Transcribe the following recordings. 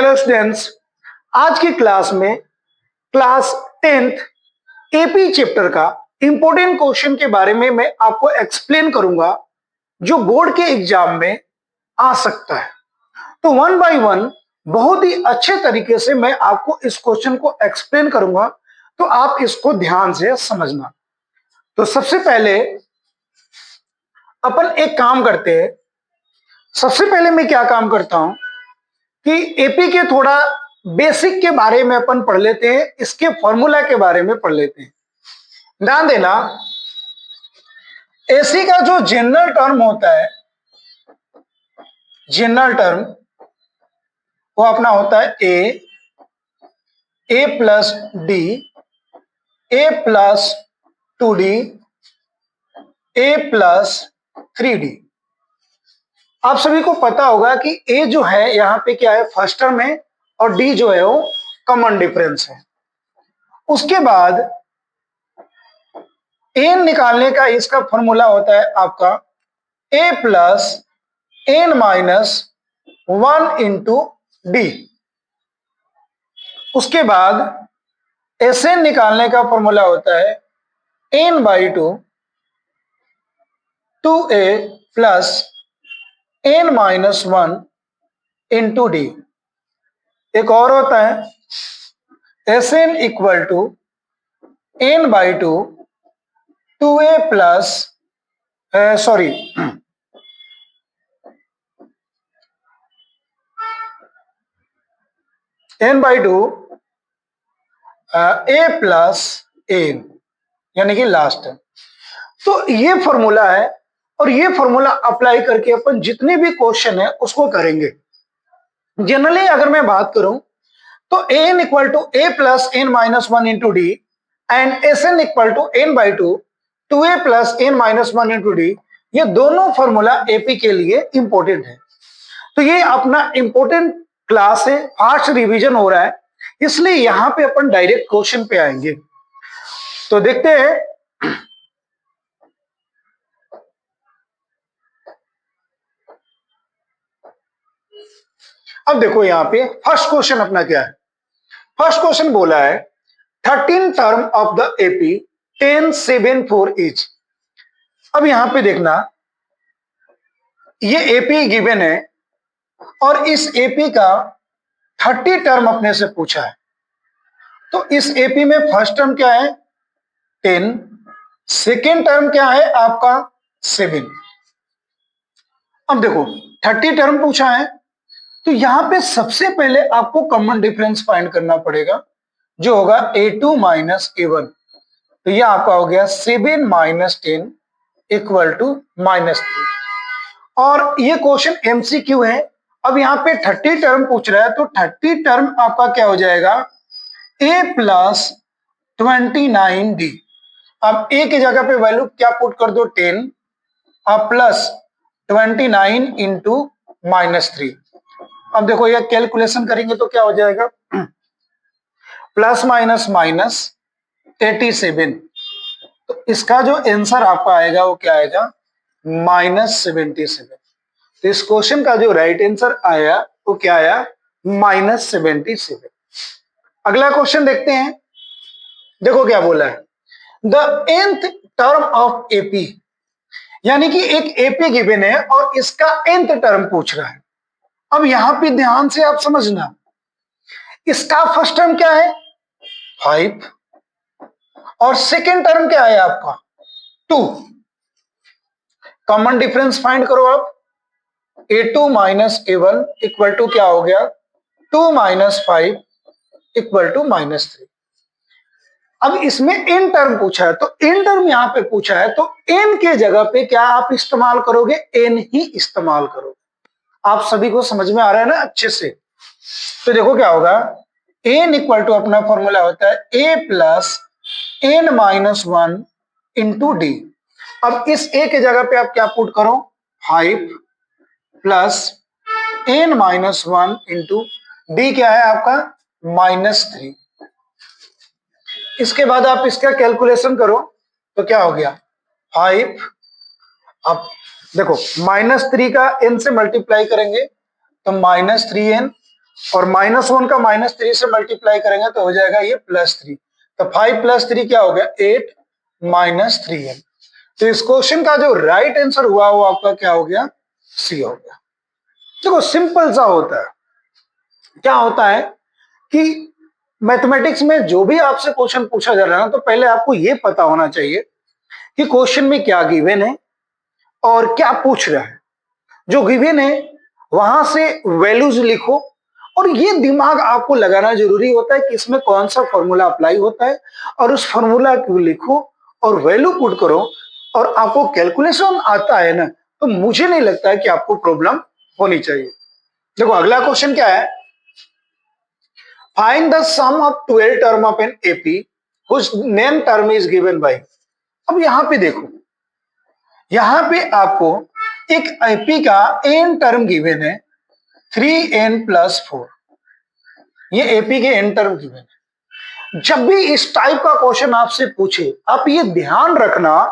Hello students, आज की class में क्लास 10th एपी चैप्टर का इंपॉर्टेंट क्वेश्चन के बारे में मैं आपको एक्सप्लेन करूंगा जो बोर्ड के एग्जाम में आ सकता है। तो वन बाय वन बहुत ही अच्छे तरीके से मैं आपको इस क्वेश्चन को एक्सप्लेन करूंगा, तो आप इसको ध्यान से समझना। तो सबसे पहले अपन एक काम करते हैं। सबसे पहले मैं क्या काम करता हूं कि एपी के थोड़ा बेसिक के बारे में अपन पढ़ लेते हैं, इसके फॉर्मूला के बारे में पढ़ लेते हैं। ध्यान देना, एसी का जो जनरल टर्म होता है, जनरल टर्म वो अपना होता है ए प्लस डी, ए प्लस 2d, ए प्लस 3d। आप सभी को पता होगा कि ए जो है यहां पे क्या है, फर्स्ट टर्म है, और डी जो है वो कॉमन डिफरेंस है। उसके बाद एन निकालने का इसका फॉर्मूला होता है आपका A plus N minus 1 into D. उसके बाद एस एन निकालने का फॉर्मूला होता है N by two A plus N minus 1 into D. एक और होता है S N equal to N by two A plus sorry N by two A plus N, यानी कि लास्ट है। तो ये फॉर्मूला है, और ये फॉर्मूला अप्लाई करके अपन जितने भी क्वेश्चन है उसको करेंगे। जनरली अगर मैं बात करूं तो n equal to A plus N minus 1 into d and s N equal to N by two A plus N minus 1 into d, ये दोनों फॉर्मूला एपी के लिए इंपॉर्टेंट है। तो ये अपना इंपॉर्टेंट क्लास है, फास्ट रिवीजन हो रहा है, इसलिए यहां पे अपन डायरेक्ट क्वेश्चन पे आएंगे। तो देखते हैं। अब देखो यहां पे फर्स्ट क्वेश्चन अपना क्या है। फर्स्ट क्वेश्चन बोला है 13 term of the AP 10 7 4 each. अब यहां पे देखना, ये एपी गिवन है और इस एपी का 30 टर्म अपने से पूछा है। तो इस एपी में फर्स्ट टर्म क्या है 10, सेकेंड टर्म क्या है आपका 7। अब देखो 30 टर्म पूछा है, तो यहां पे सबसे पहले आपको कॉमन डिफरेंस फाइंड करना पड़ेगा, जो होगा a2 माइनस a1। तो यह आपका हो गया 7 माइनस 10 इक्वल टू -3। और ये क्वेश्चन एमसीक्यू है। अब यहाँ पे 30 टर्म पूछ रहा है, तो 30 टर्म आपका क्या हो जाएगा a प्लस 29d। अब a की जगह पे वैल्यू क्या पुट कर दो 10, अब प्लस 29 इंटू -3। अब देखो ये कैलकुलेशन करेंगे तो क्या हो जाएगा, प्लस माइनस माइनस 87। तो इसका जो आंसर आपका आएगा वो क्या आएगा -77। तो इस क्वेश्चन का जो राइट आंसर आया वो क्या आया -77। अगला क्वेश्चन देखते हैं। देखो क्या बोला है, the nth term of AP, यानी कि एक एपी गिवन है और इसका nth टर्म पूछ रहा है। अब यहां पे ध्यान से आप समझना, इसका फर्स्ट टर्म क्या है 5 और सेकेंड टर्म क्या है आपका 2। कॉमन डिफरेंस फाइंड करो आप, a2 minus a1 equal to क्या हो गया 2 माइनस 5 इक्वल टू -3। अब इसमें n टर्म पूछा है, तो n टर्म यहां पे पूछा है, तो n के जगह पे क्या आप इस्तेमाल करोगे, n ही इस्तेमाल करोगे। आप सभी को समझ में आ रहा है ना अच्छे से। तो देखो क्या होगा, n इक्वल टू अपना फॉर्मूला होता है a plus N minus 1 into d. अब इस a के जगह पे आप क्या पुट करो 5 plus N minus 1 into d, क्या है आपका -3। इसके बाद आप इसका कैलकुलेशन करो तो क्या हो गया 5। अब देखो -3 का n से मल्टीप्लाई करेंगे तो -3n, और -1 का -3 से मल्टीप्लाई करेंगे तो हो जाएगा ये +3। तो 5 + 3 क्या हो गया 8 - 3n। तो इस क्वेश्चन का जो राइट आंसर हुआ वो आपका क्या हो गया सी हो गया। देखो सिंपल सा होता है, क्या होता है कि मैथमेटिक्स में जो भी आपसे क्वेश्चन पूछा जा रहा है ना, तो पहले आपको ये पता होना चाहिए कि क्वेश्चन में क्या गिवन है और क्या पूछ रहा है। जो गिवन है वहां से वैल्यूज लिखो, और ये दिमाग आपको लगाना जरूरी होता है कि इसमें कौन सा फॉर्मूला अप्लाई होता है, और उस फॉर्मूला को लिखो और वैल्यू पुट करो, और आपको कैलकुलेशन आता है ना, तो मुझे नहीं लगता है कि आपको प्रॉब्लम होनी चाहिए। देखो अगला क्वेश्चन क्या है, find the sum of 12 term of an AP whose nth term is given by. अब यहां पे देखो, यहां पे आपको एक एपी का एन टर्म गिवन है 3n+4, ये एपी के एन टर्म गिवन है। जब भी इस टाइप का क्वेश्चन आपसे पूछे, आप ये ध्यान रखना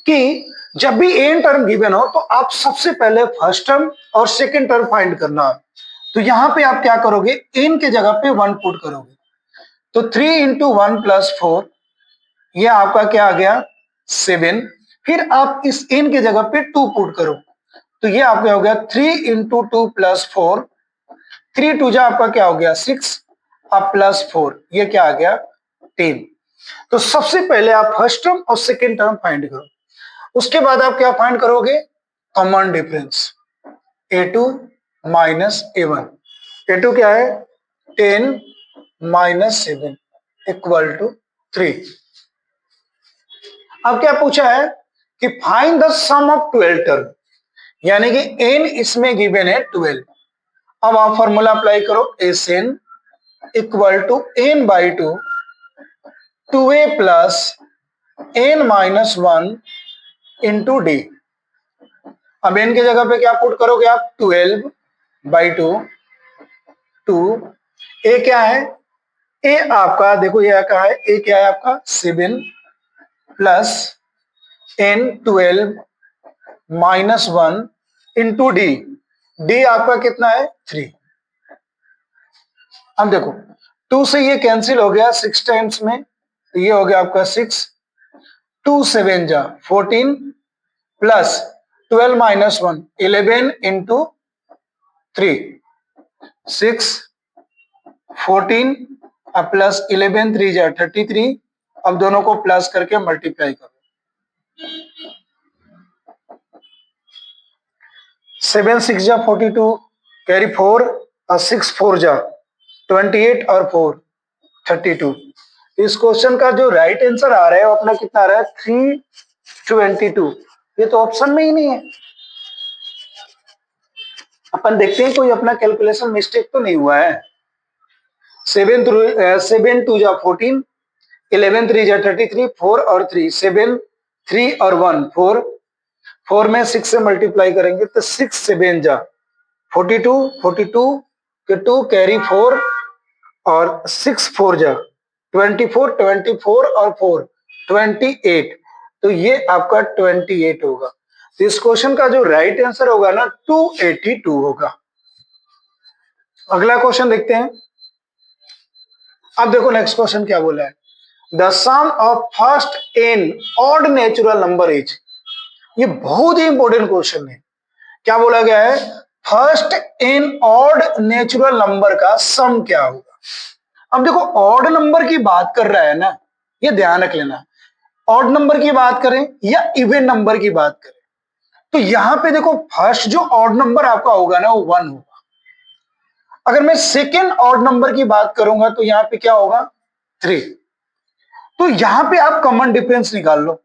कि जब भी एन टर्म गिवन हो तो आप सबसे पहले फर्स्ट टर्म और सेकंड टर्म फाइंड करना। तो यहां पे आप क्या करोगे, एन के जगह पे 1 पुट करोगे, तो 3 × 1 + 4, ये आपका क्या आ गया 7। फिर आप इस एन के जगह पे 2 पुट करो, तो ये आपका हो गया 3 × 2 + 4, 3 2 आपका क्या हो गया 6, अब +4, ये क्या आ गया 10। तो सबसे पहले आप फर्स्ट टर्म और सेकेंड टर्म फाइंड करो, उसके बाद आप क्या फाइंड करोगे, common difference a2 - a1। a2 क्या है 10 - 7 = 3। अब क्या पूछा है कि find the sum of 12 term, यानी कि n इसमें गिवन है 12। अब आप फॉर्मूला अप्लाई करो, Sn = n/2 2a + n-1 × d। अब n के जगह पे क्या पुट करोगे आप 12/2, 2 a क्या है, a आपका देखो ये क्या है, a क्या है आपका 7 + n12 - 1 × d, d आपका कितना है 3। अब देखो 2 से ये कैंसिल हो गया 6 टाइम्स में, तो ये हो गया आपका 6, 2 7 जा 14 प्लस 12 - 1 11 × 3 6 14, अब प्लस 11 3 जा 33। अब दोनों को प्लस करके मल्टीप्लाई करो, 7 6 जा 42, कैरी 4 और 6 4 जा 28 और 4 32। इस क्वेश्चन का जो राइट आंसर आ रहा है वो अपना कितना आ रहा है 322। ये तो ऑप्शन में ही नहीं है। अपन देखते हैं कोई अपना कैलकुलेशन मिस्टेक तो नहीं हुआ है। 7 2 जा 14, 11 3 जा 33, 4 और 3 7, 3 और 1 4, 4 में 6 से मल्टीप्लाई करेंगे तो 6 7 जा 42, 42 के 2 कैरी 4 और 6 4 जा 24, 24 और 4 28, तो ये आपका 28 होगा। तो इस क्वेश्चन का जो राइट आंसर होगा ना 282 होगा। अगला क्वेश्चन देखते हैं। अब देखो नेक्स्ट क्वेश्चन क्या बोला है, the sum of first n odd natural number is. ये बहुत ही इंपॉर्टेंट क्वेश्चन है। क्या बोला गया है, first n odd natural number का सम क्या होगा। अब देखो ऑड नंबर की बात कर रहा है ना, ये ध्यान रख लेना, ऑड नंबर की बात करें या इवन नंबर की बात करें, तो यहां पे देखो फर्स्ट जो ऑड नंबर आपका होगा ना वो 1 होगा। अगर मैं सेकेंड ऑड नंबर की बात करूंगा तो यहां पे क्या होगा 3। तो यहां पे आप कॉमन डिफरेंस निकाल लो,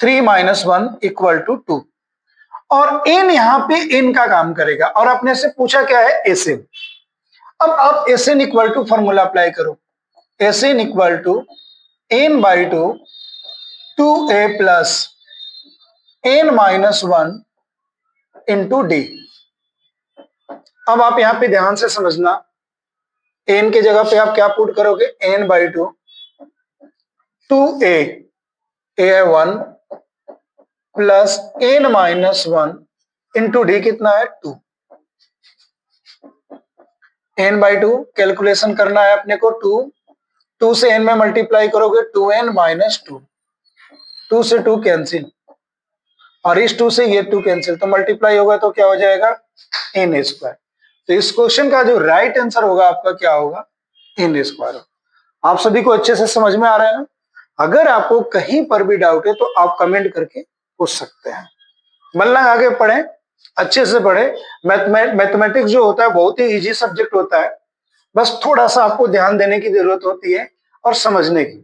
3 - 1 = 2, और n यहां पे n का काम करेगा, और अपने से पूछा क्या है Sn। अब आप Sn = फॉर्मूला अप्लाई करो, Sn = n/2 2a + n-1 × d। अब आप यहां पे ध्यान से समझना, n के जगह पे आप क्या पुट करोगे n/2 2a a1 + n-1 into D कितना है 2, n/2 कैलकुलेशन करना है अपने को 2 से n में मल्टीप्लाई करोगे 2n माइनस 2 से 2 कैंसिल और इस 2 से ये 2 कैंसिल, तो मल्टीप्लाई होगा तो क्या हो जाएगा n²। तो इस क्वेश्चन का जो राइट आंसर होगा आपका क्या होगा n²। आप सभी को अच्छे से समझ में आ रहा है ना? अगर आपको कहीं पर भी डाउट है तो आप कमेंट करके पूछ सकते हैं। मन लगा आगे पढ़ें, अच्छे से पढ़े। मैथमेटिक्स जो होता है बहुत ही इजी सब्जेक्ट होता है, बस थोड़ा सा आपको ध्यान देने की जरूरत होती है और समझने की।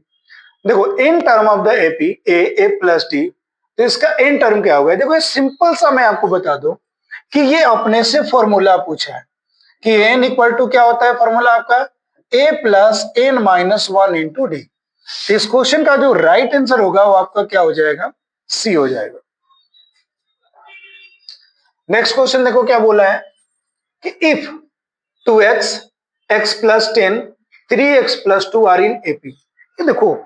देखो in term of the AP A plus D, तो इसका इन टर्म क्या होगा? देखो सिंपल सा मैं आपको बता दूं कि ये अपने से फॉर्मूला पूछा है कि एन इक्वल टू क्या होता है फॉर्मूला आपका A plus N minus 1 into D. इस क्वेश्चन का जो राइट आंसर होगा वो आपका क्या हो जाएगा सी हो जाएगा। नेक्स्ट क्वेश्चन देखो क्या बोला है कि if 2x x plus 10 3x plus 2 are in AP. ये देखो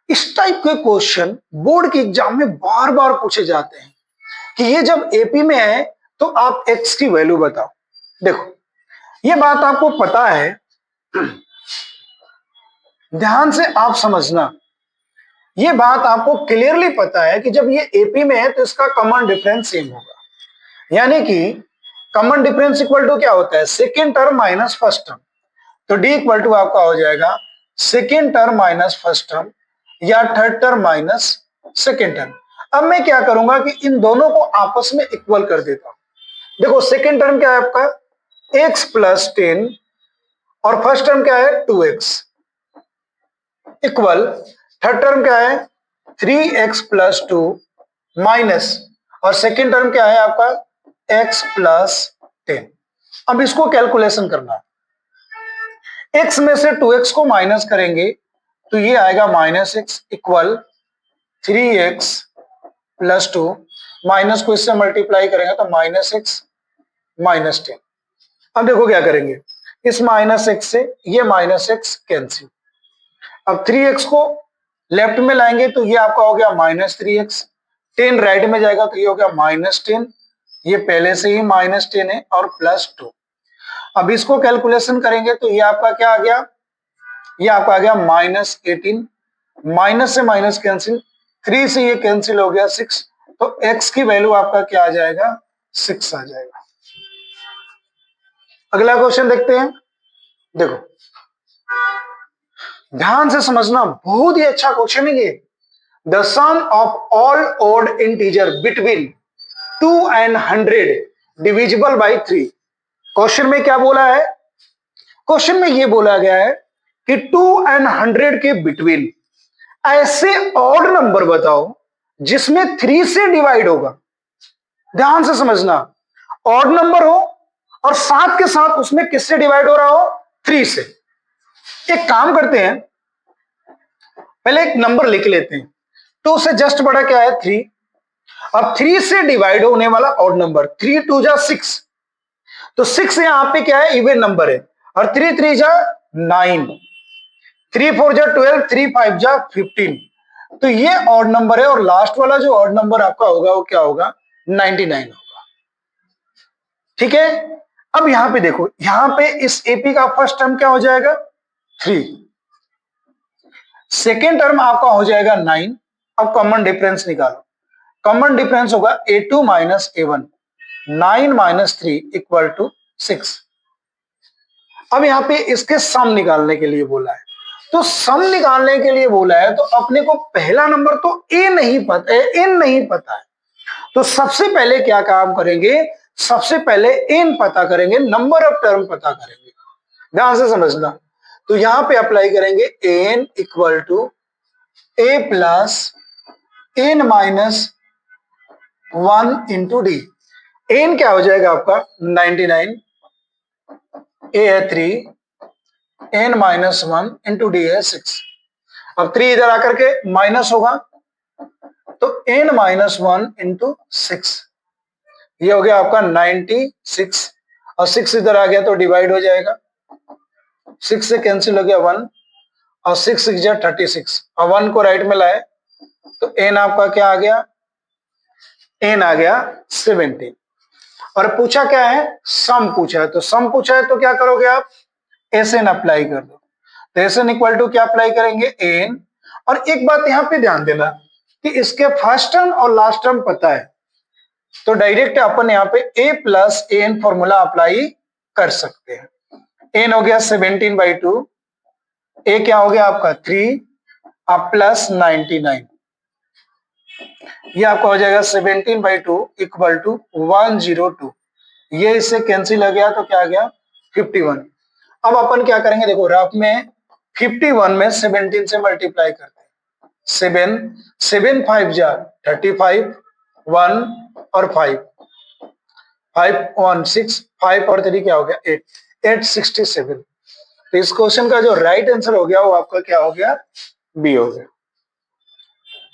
इस टाइप के क्वेश्चन बोर्ड के एग्जाम में बार बार पूछे जाते हैं कि ये जब एपी में है तो आप x की वैल्यू बताओ। देखो ये बात आपको पता है, ध्यान से आप समझना, ये बात आपको क्लियरली पता है कि जब ये एपी में है तो इसका कॉमन डिफरेंस सेम होगा, यानी कि कॉमन डिफरेंस इक्वल टू क्या होता है second term minus first term. तो डी इक्वल टू आपका हो जाएगा second term minus first term या third term minus second term. अब मैं क्या करूंगा कि इन दोनों को आपस में इक्वल कर देता हूं। देखो सेकेंड टर्म क्या है आपका x प्लस 10 और फर्स्ट टर्म क्या है 2x इक्वल थर्ड टर्म क्या है 3x प्लस 2 माइनस और सेकेंड टर्म क्या है आपका x प्लस 10। अब इसको कैलकुलेशन करना है, x में से 2x को माइनस करेंगे तो ये आएगा minus x equal 3x plus 2 minus को इससे मल्टीप्लाई करेंगे तो माइनस एक्स माइनस 10। अब देखो क्या करेंगे, इस माइनस एक्स से ये माइनस एक्स कैंसिल। अब 3x को लेफ्ट में लाएंगे तो ये आपका हो गया माइनस 3x, 10 राइट में जाएगा तो ये हो गया माइनस 10, ये पहले से ही माइनस 10 है और प्लस 2। अब इसको कैलकुलेशन करेंगे तो ये आपका क्या आ गया, ये आपका आ गया माइनस 18, माइनस से माइनस कैंसिल, 3 से ये कैंसिल हो गया 6, तो x की वैल्यू आपका क्या आ जाएगा 6 आ जाएगा। अगला क्वेश्चन देखते हैं। देखो ध्यान से समझना, बहुत ही अच्छा क्वेश्चन है ये। The sum of all odd integer between 2 and 100 divisible by 3। Question में क्या बोला है, क्वेश्चन में ये बोला गया है कि 2 and 100 के बिटवीन ऐसे ऑड नंबर बताओ जिसमें 3 से डिवाइड होगा। ध्यान से समझना, ऑड नंबर हो और साथ के साथ उसमें किससे डिवाइड हो रहा हो 3 से। एक काम करते हैं, पहले एक नंबर लिख लेते हैं, 2 से जस्ट बड़ा क्या है 3, अब 3 से डिवाइड होने वाला ऑड नंबर 3 2 जा 6, तो 6 यहां पे क्या है इवन नंबर है और 3 3 जा 9, 3 4 जा 12, 3 5 जा 15, तो ये ऑड नंबर है और लास्ट वाला जो ऑड नंबर आपका होगा वो क्या होगा 99 होगा। ठीक है, अब यहां पे देखो, यहां पे इस एपी का फर्स्ट टर्म क्या हो जाएगा 3, सेकेंड टर्म आपका हो जाएगा 9। अब कॉमन डिफरेंस निकालो, कॉमन डिफरेंस होगा a2 minus a1, 9 minus 3 equal to 6। अब यहां पे इसके सम निकालने के लिए बोला है, तो सम निकालने के लिए बोला है तो अपने को पहला नंबर तो ए नहीं पता है, एन नहीं पता है, तो सबसे पहले क्या काम करेंगे, सबसे पहले एन पता करेंगे, नंबर ऑफ टर्म पता करेंगे। ध्यान से समझना, तो यहां पे अप्लाई करेंगे n equal to A plus N minus 1 into d. N क्या हो जाएगा आपका 99, ए है 3, एन माइनस 1 इंटू डी है 6। अब 3 इधर आकर के माइनस होगा तो एन माइनस 1 इंटू 6, ये हो गया आपका 96 और 6 इधर आ गया तो डिवाइड हो जाएगा, 6 से कैंसिल हो गया 1 और 6 6 जा 36 और 1 को राइट में लाए तो एन आपका क्या आ गया, एन आ गया 17। और पूछा क्या है, सम पूछा है, तो सम पूछा है तो क्या करोगे आप, एस एन अप्लाई कर दो। तो एस एन इक्वल टू क्या अप्लाई करेंगे, एन। और एक बात यहां पे ध्यान देना कि इसके फर्स्ट टर्म और लास्ट टर्म पता है, तो डायरेक्ट अपन यहाँ पे a plus n formula apply कर सकते हैं। एन हो गया 17/2, ए क्या हो गया आपका 3, अब प्लस 99, ये आपका हो जाएगा 17/2 इक्वल टू 102। ये इससे कैंसिल हो गया तो क्या आ गया 51। अब अपन क्या करेंगे, देखो रफ में 51 में 17 से मल्टीप्लाई करते हैं, 7 7 5 जा 35, 1 और 5 5 1 6, 5 और 3 क्या हो गया 8, 867। तो इस क्वेश्चन का जो राइट आंसर हो गया वो आपका क्या हो गया, बी हो गया।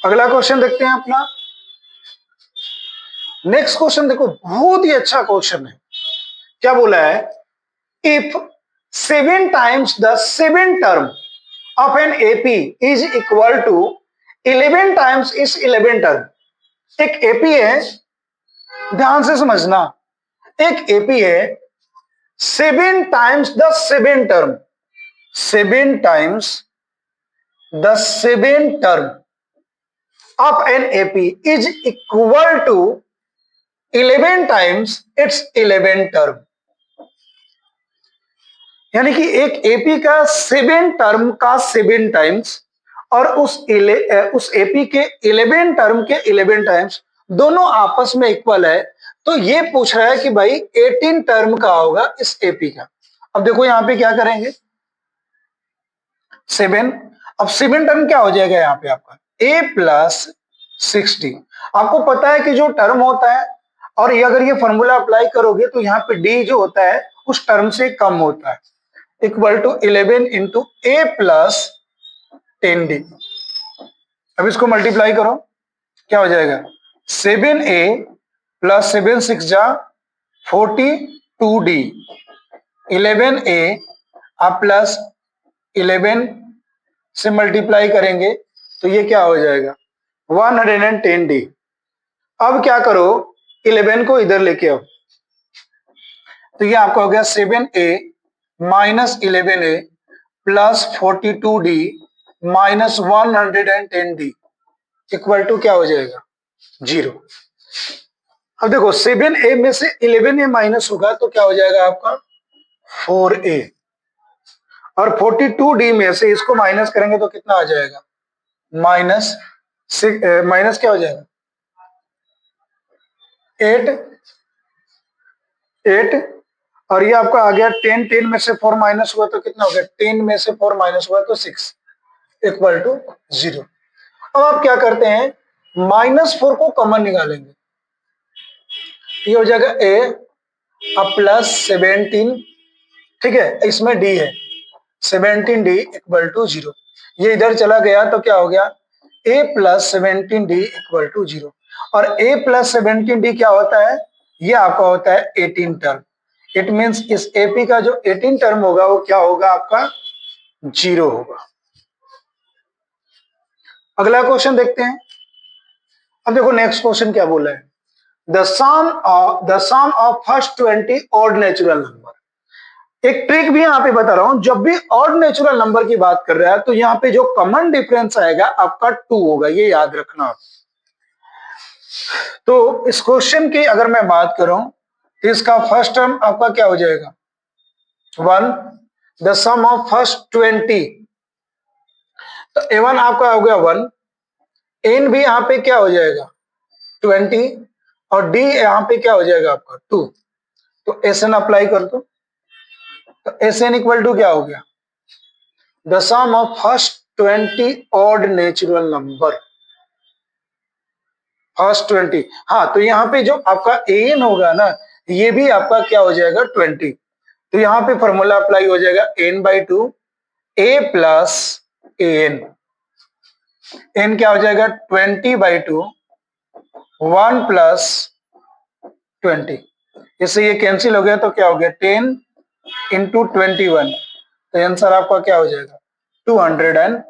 अगला क्वेश्चन देखते हैं अपना। नेक्स्ट क्वेश्चन देखो बहुत ही अच्छा क्वेश्चन है। क्या बोला है, if 7 times the 7 term of an AP is equal to 11 times इस 11 टर्म। एक एपी है, ध्यान से समझना, एक एपी है 7 times the 7 term, 7 times the 7 term of an AP is equal to 11 times its 11 term. यानी कि एक एपी का 7 टर्म का 7 टाइम्स और उस एपी के 11 टर्म के 11 टाइम्स दोनों आपस में इक्वल है। तो ये पूछ रहा है कि भाई 18 टर्म का होगा इस एपी का। अब देखो यहां पे क्या करेंगे, 7, अब 7 टर्म क्या हो जाएगा यहाँ पे आपका a प्लस 60। आपको पता है कि जो टर्म होता है और ये अगर ये फॉर्मूला अप्लाई करोगे तो यहाँ पे d जो होता है उस टर्म से कम होता है, equal to 11 into a plus 10d। अब इसको मल्टीप्लाई करो, क्या हो जाएगा 7a प्लस 7 6 जा 42d, 11a आप प्लस 11 से मल्टीप्लाई करेंगे तो ये क्या हो जाएगा 110d। अब क्या करो 11 को इधर लेके आओ, तो ये आपका हो गया 7a minus 11a plus 42d minus 110d equal to क्या हो जाएगा 0। अब देखो 7a में से 11a माइनस होगा तो क्या हो जाएगा आपका 4a, और 42d में से इसको माइनस करेंगे तो कितना आ जाएगा माइनस माइनस क्या हो जाएगा 8 और ये आपका आ गया 10, 10 में से 4 माइनस हुआ तो कितना हो गया 10 में से 4 माइनस हुआ तो 6 इक्वल टू 0। अब आप क्या करते हैं -4 को कॉमन निकालेंगे, ये हो जाएगा a अब प्लस 17, ठीक है, इसमें d है 17d इक्वल टू 0। ये इधर चला गया तो क्या हो गया a plus 17d equal to 0। और a प्लस 17d क्या होता है, ये आपका होता है 18 टर्म। इट मींस इस एपी का जो 18 टर्म होगा वो क्या होगा आपका 0 होगा। अगला क्वेश्चन देखते हैं। अब देखो नेक्स्ट क्वेश्चन क्या बोला है, the sum of first 20 odd natural number. एक ट्रिक भी यहां पे बता रहा हूं, जब भी ऑड नेचुरल नंबर की बात कर रहा है तो यहां पे जो कॉमन डिफरेंस आएगा आपका 2 होगा, ये याद रखना। तो इस क्वेश्चन की अगर मैं बात करूं तो इसका फर्स्ट टर्म आपका क्या हो जाएगा 1, द सम ऑफ फर्स्ट 20, तो a1 आपका हो गया 1, एन भी यहां पे क्या हो जाएगा 20 और डी यहां पे क्या हो जाएगा आपका 2। तो एस एन अप्लाई कर दो, तो एस एन इक्वल टू क्या हो गया the sum of first 20 odd natural number, first 20। हाँ, तो यहाँ पे जो आपका एन होगा ना ये भी आपका क्या हो जाएगा 20। तो यहाँ पे फॉर्मूला अप्लाई हो जाएगा n/2 a plus N, N क्या हो जाएगा 20/2 1 प्लस 20, इससे ये कैंसिल हो गया तो क्या हो गया 10 इंटू 21, तो आंसर आपका क्या हो जाएगा 210।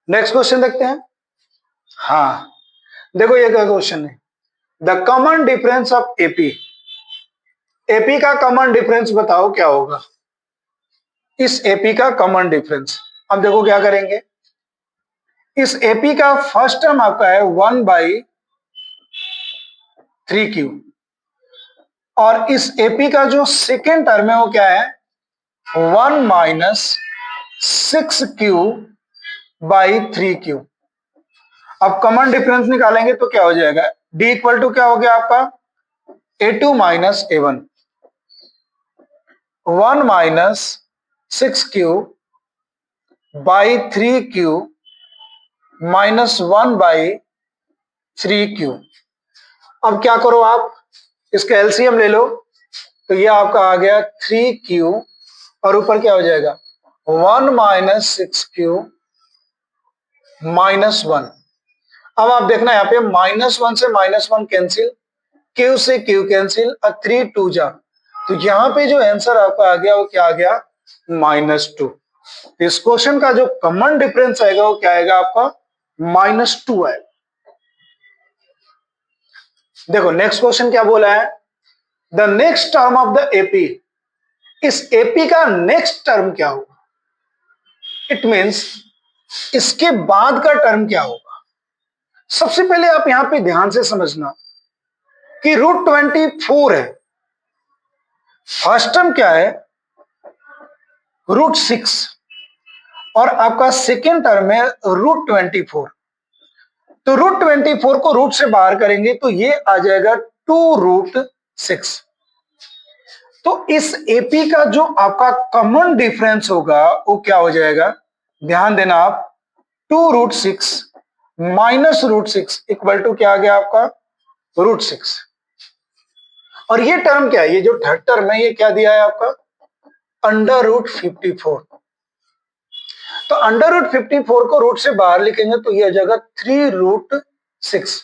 नेक्स्ट क्वेश्चन देखते हैं। हाँ देखो ये क्या क्वेश्चन है, the common difference of AP, AP का कॉमन डिफरेंस बताओ क्या होगा, इस एपी का कॉमन डिफरेंस। अब देखो क्या करेंगे, इस एपी का फर्स्ट टर्म आपका है 1/3Q, और इस एपी का जो सेकेंड टर्म है वो क्या है, 1-6Q/3Q। अब कॉमन डिफरेंस निकालेंगे तो क्या हो जाएगा, D इक्वल टू क्या हो गया आपका, A2 minus A1, 1-6Q/3Q minus 1/3Q। अब क्या करो आप, इसका एलसीएम ले लो, तो ये आपका आ गया 3Q, और ऊपर क्या हो जाएगा 1-6Q माइनस 1। अब आप देखना यहाँ पे -1 से -1 कैंसिल, Q से Q कैंसिल, और 3 2 जा, तो यहाँ पे जो आंसर आपका आ गया वो क्या आ गया, -2। इस क्वेश्चन का जो कॉमन डिफरेंस आएगा वो क्या आएगा आपका, -2 आएगा। देखो नेक्स्ट क्वेश्चन क्या बोला है, the next term of the AP, इस एपी का नेक्स्ट टर्म क्या होगा, इट मींस इसके बाद का टर्म क्या होगा। सबसे पहले आप यहां पे ध्यान से समझना कि √24 है, फर्स्ट टर्म क्या है √6, और आपका सेकेंड टर्म है √24। तो √24 को रूट से बाहर करेंगे तो ये आ जाएगा 2√6। तो इस एपी का जो आपका कॉमन डिफरेंस होगा वो क्या हो जाएगा, ध्यान देना आप, 2√6 माइनस √6 इक्वल टू क्या आ गया आपका, √6। और ये टर्म क्या है, ये जो थर्ड टर्म है ये क्या दिया है आपका, √54। तो √54 को रूट से बाहर लिखेंगे तो ये आ जाएगा 3√6।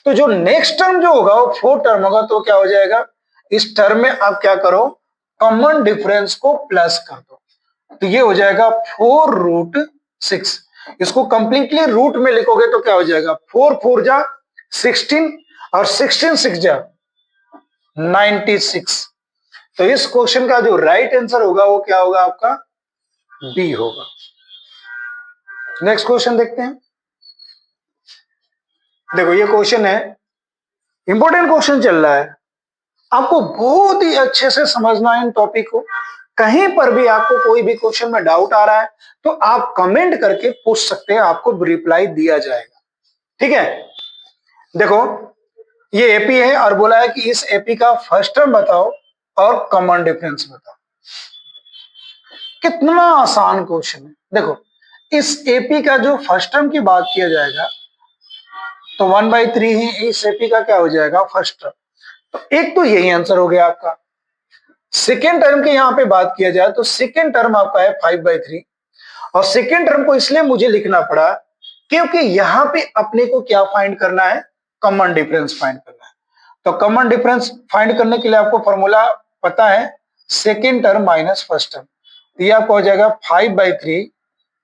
तो जो नेक्स्ट टर्म जो होगा वो 4 टर्म होगा, तो क्या हो जाएगा, इस टर्म में आप क्या करो, कॉमन डिफरेंस को प्लस कर दो, तो ये हो जाएगा 4√6। इसको कंप्लीटली रूट में लिखोगे तो क्या हो जाएगा, 4 4 जा 16, और 16 6 जा 96। तो इस क्वेश्चन का जो राइट आंसर होगा वो क्या होगा आपका, बी होगा। नेक्स्ट क्वेश्चन देखते हैं। देखो ये क्वेश्चन है, इंपॉर्टेंट क्वेश्चन चल रहा है, आपको बहुत ही अच्छे से समझना है इन टॉपिक को। कहीं पर भी आपको कोई भी क्वेश्चन में डाउट आ रहा है तो आप कमेंट करके पूछ सकते हैं, आपको रिप्लाई दिया जाएगा, ठीक है। देखो ये एपी है और बोला है कि इस एपी का फर्स्ट टर्म बताओ और कॉमन डिफरेंस बताओ। कितना आसान क्वेश्चन है। देखो इस एपी का जो फर्स्ट टर्म की बात किया जाएगा तो 1/3 ही इस एपी का क्या हो जाएगा, फर्स्ट टर्म। तो एक तो यही आंसर हो गया आपका। सेकेंड टर्म की यहां पे बात किया जाए तो सेकेंड टर्म आपका है 5/3, और सेकेंड टर्म को इसलिए मुझे लिखना पड़ा क्योंकि यहां पे अपने को क्या फाइंड करना है, कॉमन डिफरेंस फाइंड करना है। तो कॉमन डिफरेंस फाइंड करने के लिए आपको फॉर्मूला पता है, second term minus first term. तो ये आपको हो जाएगा 5/3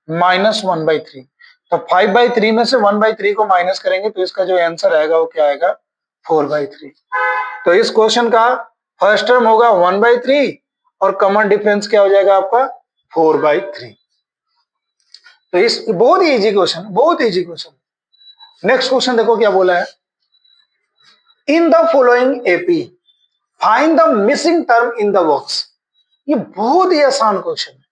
माइनस 1/3। तो 5/3 में से 1/3 को माइनस करेंगे तो इसका जो आंसर आएगा वो क्या आएगा, 4/3। तो इस क्वेश्चन का फर्स्ट टर्म होगा 1/3 और कॉमन डिफरेंस क्या हो जाएगा आपका, 4/3। तो इस बहुत ही इजी क्वेश्चन, बहुत इजी क्वेश्चन। नेक्स्ट क्वेश्चन देखो क्या बोला है, in the following AP find the missing term in the box. ये बहुत ही आसान क्वेश्चन है।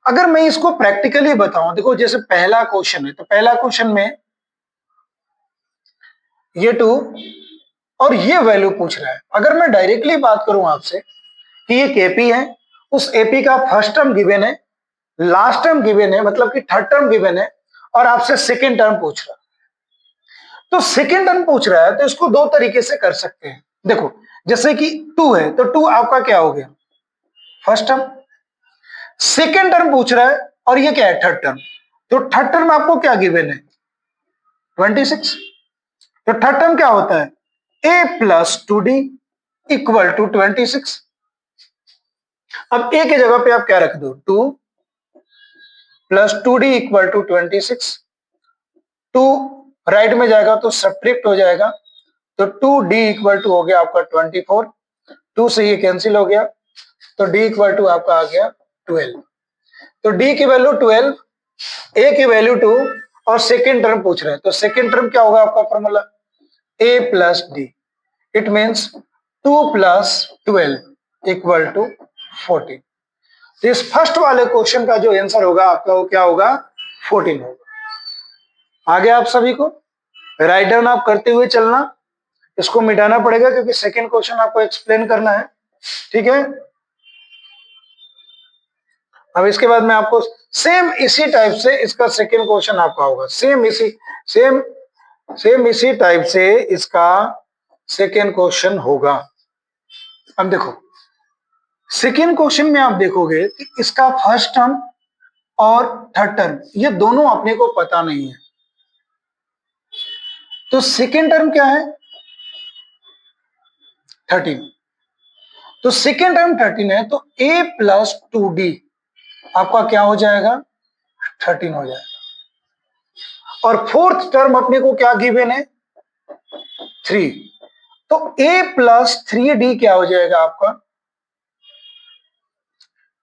अगर मैं इसको प्रैक्टिकली बताऊं, देखो जैसे पहला क्वेश्चन है तो पहला क्वेश्चन में ये 2 और ये वैल्यू पूछ रहा है। अगर मैं डायरेक्टली बात करूं आपसे कि एक एपी है, उस एपी का फर्स्ट टर्म गिवन है, लास्ट टर्म गिवन है, मतलब कि थर्ड टर्म गिवन है, और आपसे सेकेंड टर्म पूछ रहा है। तो सेकेंड टर्म पूछ रहा है तो इसको दो तरीके से कर सकते हैं। देखो जैसे कि 2 है तो 2 आपका क्या हो गया, फर्स्ट टर्म। सेकेंड टर्म पूछ रहा है और ये क्या है, थर्ड टर्म। तो थर्ड टर्म आपको क्या गिवन है, 26। तो थर्ड टर्म क्या होता है, a+2d इक्वल टू 26। अब a की जगह पे आप क्या रख दो, 2+2d इक्वल टू 26। 2 राइट में जाएगा तो सब्ट्रैक्ट हो जाएगा, तो 2d इक्वल टू हो गया आपका 24, 2 से ये कैंसिल हो गया, तो d इक्वल टू आपका आ गया 12। तो d की वैल्यू 12, a की वैल्यू 2 और सेकेंड टर्म पूछ रहे हैं, तो सेकेंड टर्म क्या होगा आपका formula a plus d, it means 2 plus 12 equal to 14। तो इस फर्स्ट वाले क्वेश्चन का जो आंसर होगा आपका वो क्या होगा 14 होगा। आगे आप सभी को राइट डाउन आप करते हुए चलना, इसको मिटाना पड़ेगा क्योंकि सेकेंड क्वेश्चन आपको एक्सप्लेन करना है, ठीक है। अब इसके बाद में आपको सेम इसी टाइप से इसका सेकेंड क्वेश्चन आपका होगा, सेम इसी टाइप से इसका सेकेंड क्वेश्चन होगा। अब देखो सेकेंड क्वेश्चन में आप देखोगे कि इसका फर्स्ट टर्म और थर्ड टर्म ये दोनों अपने को पता नहीं है। तो सेकेंड टर्म क्या है 13, तो सेकेंड टर्म 13 है, तो a प्लस 2d आपका क्या हो जाएगा 13 हो जाएगा। और फोर्थ टर्म अपने को क्या गिवन है 3, तो a प्लस 3d क्या हो जाएगा आपका,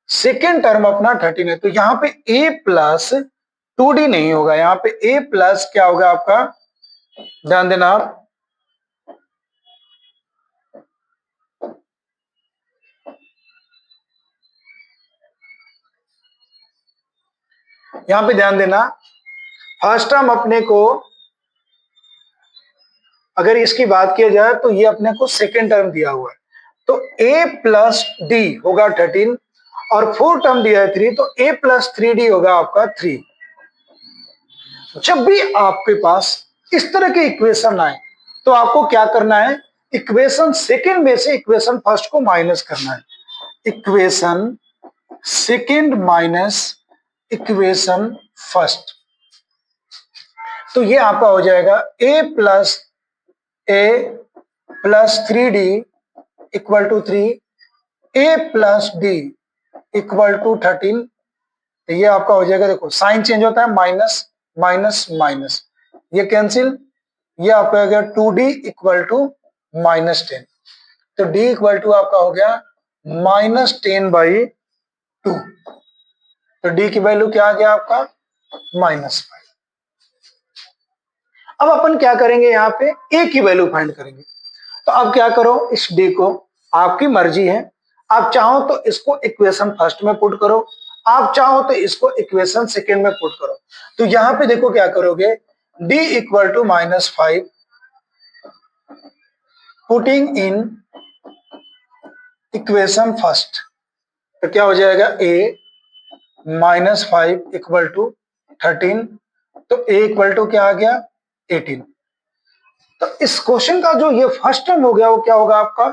सेकेंड टर्म अपना 13 है, तो यहां पे a प्लस 2d नहीं होगा, यहां पे a प्लस क्या होगा आपका, ध्यान देना आप, यहां पे ध्यान देना, फर्स्ट टर्म अपने को अगर इसकी बात किया जाए तो ये अपने को सेकेंड टर्म दिया हुआ है, तो a प्लस डी होगा 13 और फोर्थ टर्म दिया है 3, तो a प्लस 3d होगा आपका 3। जब भी आपके पास इस तरह के इक्वेशन आए तो आपको क्या करना है, इक्वेशन सेकेंड में से इक्वेशन फर्स्ट को माइनस करना है, equation second minus equation first, तो ये आपका हो जाएगा a plus 3d equal to 3, a plus d equal to 13, तो ये आपका हो जाएगा, देखो साइन चेंज होता है, माइनस माइनस माइनस, ये कैंसिल, ये आपका हो गया 2d इक्वल टू माइनस 10, तो d इक्वल टू आपका हो गया माइनस 10/2, तो d की वैल्यू क्या आ गया आपका -5। अब अपन क्या करेंगे, यहाँ पे a की वैल्यू फाइंड करेंगे, तो अब क्या करो, इस d को, आपकी मर्जी है, आप चाहो तो इसको इक्वेशन फर्स्ट में पुट करो, आप चाहो तो इसको इक्वेशन सेकेंड में पुट करो। तो यहां पे देखो क्या करोगे, d equal to -5 putting in equation first, तो क्या हो जाएगा a -5 इक्वल टू 13, तो a इक्वल टू क्या आ गया 18। तो इस क्वेश्चन का जो ये फर्स्ट टर्म हो गया वो क्या होगा आपका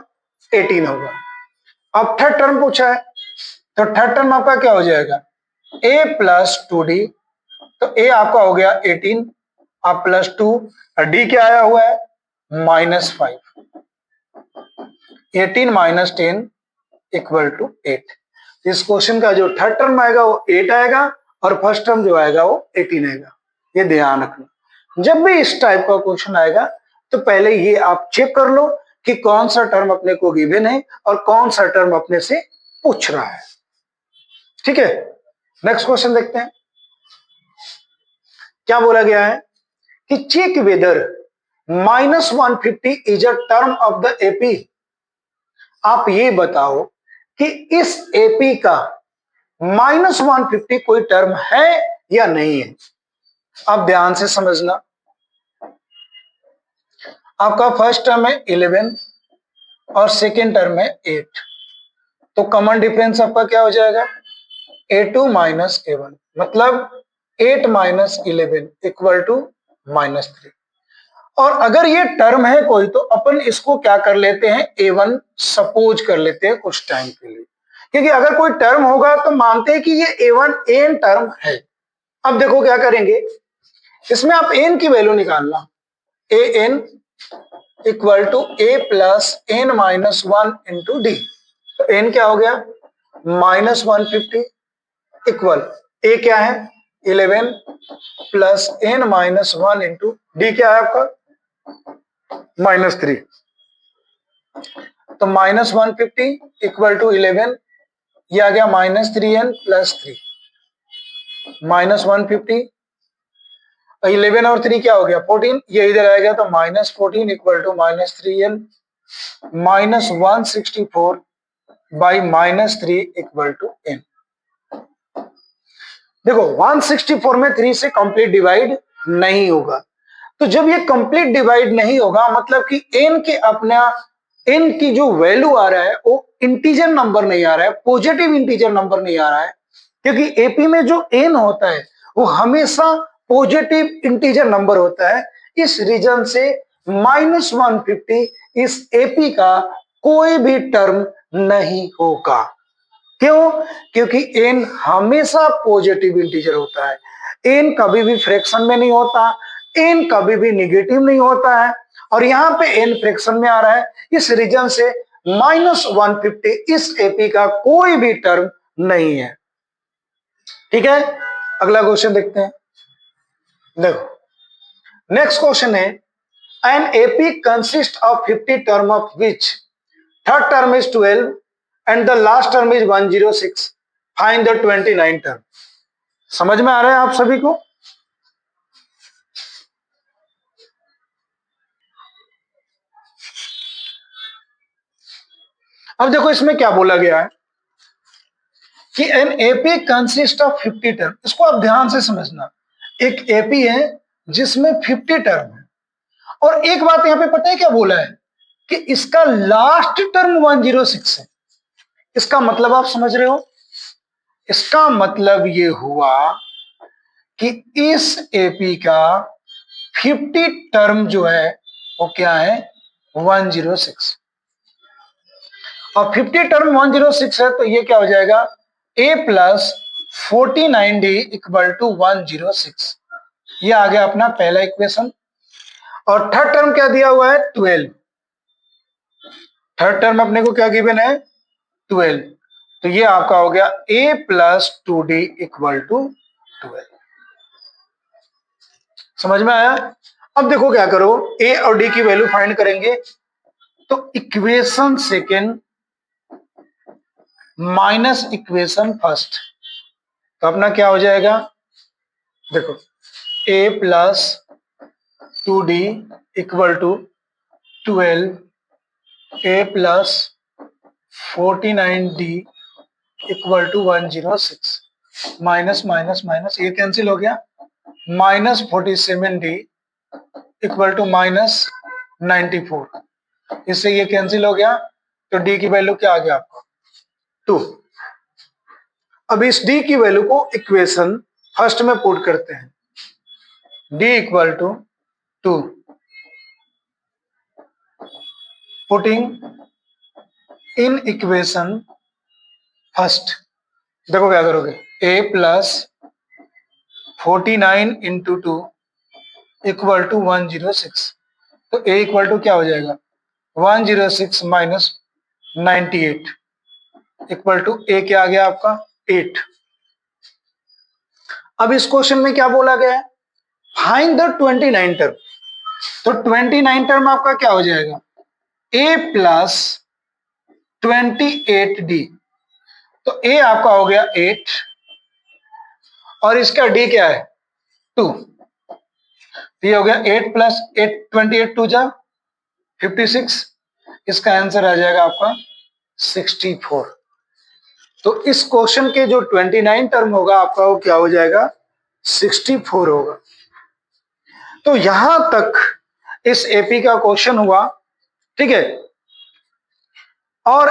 18 होगा। अब थर्ड टर्म पूछा है, तो थर्ड टर्म आपका क्या हो जाएगा a प्लस 2d, तो a आपका हो गया 18 आप प्लस 2 और d क्या आया हुआ है -5, 18 माइनस 10 इक्वल टू 8। इस क्वेश्चन का जो थर्ड टर्म आएगा वो 8 आएगा और फर्स्ट टर्म जो आएगा वो 18 आएगा। ये ध्यान रखना, जब भी इस टाइप का क्वेश्चन आएगा तो पहले ये आप चेक कर लो कि कौन सा टर्म अपने को गिवन है और कौन सा टर्म अपने से पूछ रहा है, ठीक है। नेक्स्ट क्वेश्चन देखते हैं, क्या बोला गया है कि check whether -150 is a term of the AP. आप ये बताओ कि इस एपी का -150 कोई टर्म है या नहीं है। आप ध्यान से समझना, आपका फर्स्ट टर्म है 11 और सेकेंड टर्म है 8, तो कॉमन डिफरेंस आपका क्या हो जाएगा a2 माइनस a1, मतलब 8 माइनस 11 इक्वल टू -3। और अगर ये टर्म है कोई तो अपन इसको क्या कर लेते हैं a1 सपोज कर लेते हैं कुछ टाइम के लिए, क्योंकि अगर कोई टर्म होगा तो मानते हैं कि ये a1 एन टर्म है। अब देखो क्या करेंगे, इसमें आप एन की वैल्यू निकालना, a n equal to a plus N minus 1 into d, तो एन क्या हो गया -150 इक्वल ए क्या है 11 plus N minus 1 into d क्या है आपका -3, तो -150 इक्वल टू 11, ये आ गया -3n + 3, -150, 11 और 3 क्या हो गया 14, ये इधर आएगा तो -14 equal to -3n, -164 by -3 equal to n। देखो 164 में 3 से कंप्लीट डिवाइड नहीं होगा, तो जब ये कंप्लीट डिवाइड नहीं होगा मतलब कि n के अपना n की जो वैल्यू आ रहा है वो इंटीजर नंबर नहीं आ रहा है, पॉजिटिव इंटीजर नंबर नहीं आ रहा है, क्योंकि एपी में जो n होता है वो हमेशा पॉजिटिव इंटीजर नंबर होता है। इस रीजन से -150 इस एपी का कोई भी टर्म नहीं होगा। क्यों? क्योंकि n हमेशा पॉजिटिव इंटीजर होता है, n कभी भी फ्रैक्शन में नहीं होता, n कभी भी निगेटिव नहीं होता है, और यहां पे n फ्रैक्शन में आ रहा है, इस रीजन से -150 इस एपी का कोई भी टर्म नहीं है। ठीक है, अगला क्वेश्चन देखते हैं। देखो नेक्स्ट क्वेश्चन है, an AP consist of 50 term of which third term is 12 and the last term is 106, find the 29 term. समझ में आ रहा है आप सभी को? अब देखो इसमें क्या बोला गया है कि an AP consist of 50 term, इसको आप ध्यान से समझना। एक एपी है जिसमें 50 टर्म है, और एक बात यहां पे पता है क्या बोला है कि इसका लास्ट टर्म 106 है। इसका मतलब आप समझ रहे हो? इसका मतलब ये हुआ कि इस एपी का 50 टर्म जो है वो क्या है 106, और 50 टर्म 106 है, तो ये क्या हो जाएगा a plus 49d equal to 106। ये आ गया अपना पहला इक्वेशन। और थर्ड टर्म क्या दिया हुआ है 12, थर्ड टर्म अपने को क्या गिवन है 12, तो ये आपका हो गया a plus 2d equal to 12। समझ में आया? अब देखो क्या करो, a और d की वैल्यू फाइंड करेंगे, तो equation second minus equation first, तो अपना क्या हो जाएगा, देखो a plus 2d equal to 12, a plus 49d equal to 106, minus minus minus ये कैंसिल हो गया, -47d इक्वल टू -94, इससे ये कैंसिल हो गया, तो d की वैल्यू क्या आ गया आपको 2। अब इस d की वैल्यू को इक्वेशन फर्स्ट में पुट करते हैं, d equal to 2, putting in equation first. देखो क्या करोगे, a plus 49 into 2 equal to 106, तो a इक्वल टू क्या हो जाएगा 106 माइनस 98 इक्वल टू a क्या आ गया आपका 8। अब इस क्वेश्चन में क्या बोला गया है, फाइंड द 29 टर्म, तो 29 टर्म आपका क्या हो जाएगा a प्लस 28d, तो a आपका हो गया 8 और इसका d क्या है 2, ये हो गया 8 प्लस 8, 28 2 जा 56, इसका आंसर आ जाएगा आपका 64। तो इस क्वेश्चन के जो 29 टर्म होगा आपका वो क्या हो जाएगा 64 होगा। तो यहां तक इस एपी का क्वेश्चन हुआ, ठीक है। और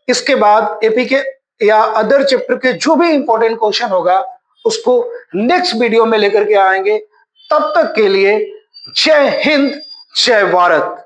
इसके बाद एपी के या अदर चैप्टर के जो भी इंपॉर्टेंट क्वेश्चन होगा उसको नेक्स्ट वीडियो में लेकर के आएंगे। तब तक के लिए जय हिंद, जय भारत।